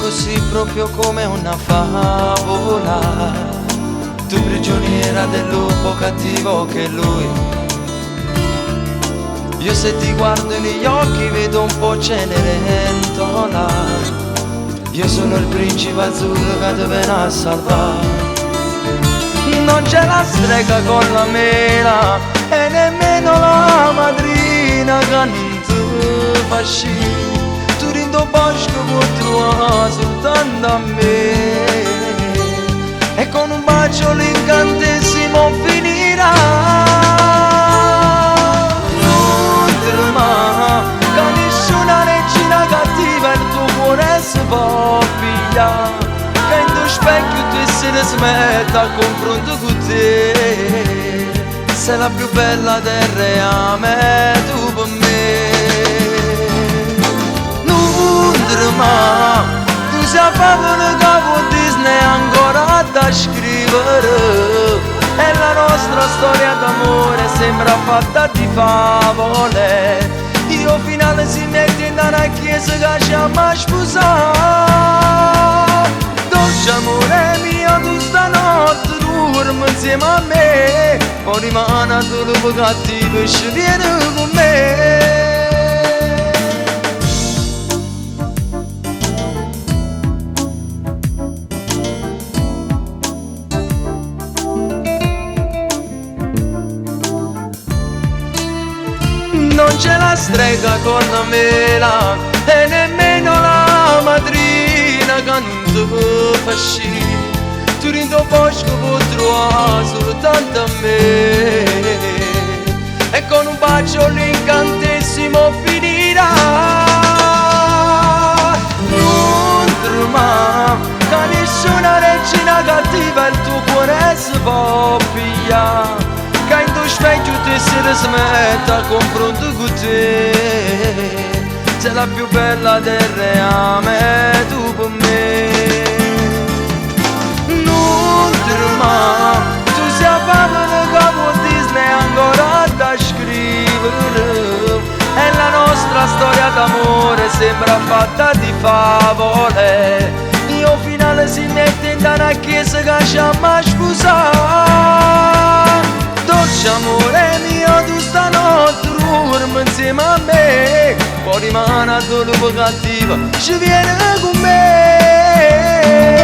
così proprio come una favola, tu prigioniera del lupo cattivo che è lui. Io se ti guardo negli occhi vedo un po' Cenerentola, io sono il principe azzurro che ti viene a salvare. Non c'è la strega con la mela e nemmeno la madrina che non ti fa scì. Tu rindo bosco può trovare soltanto a me, e con un bacio l'incantesimo finirà. Non trema, che nessuna regina cattiva il tuo cuore si può pigliare, che in tuo specchio tu se ne smetta a confronto con te. Sei la più bella del reame, tu per me. Ma tu sei favola che Walt Disney ancora da scrivere, e la nostra storia d'amore sembra fatta di favole. Io finale si mette in una chiesa che ci ama sposare. Dolce amore mio, tu stanotte dormi insieme a me, poi rimane tu lupo cattivo e ci vieni con me. Non c'è la strega con la mela e nemmeno la madrina che non ti fa scì. Tu rindo bosco può trovare soltanto a me, e con un bacio l'incantesimo finirà. Non trema, che nessuna regina cattiva il tuo cuore si può pigliare, che in tuo specchio ti si rismetta a confronto con te. Sei la più bella del reame, tu per me. Non trema, tu sei favola che Walt Disney ancora da scrivere, e la nostra storia d'amore sembra fatta di favole. Io finale si mette in una chiesa che ci ama sposare. Dolce amore mio, tu stanotte dormi insieme a me, poi rimane tu lupo cattivo, ci viene con me.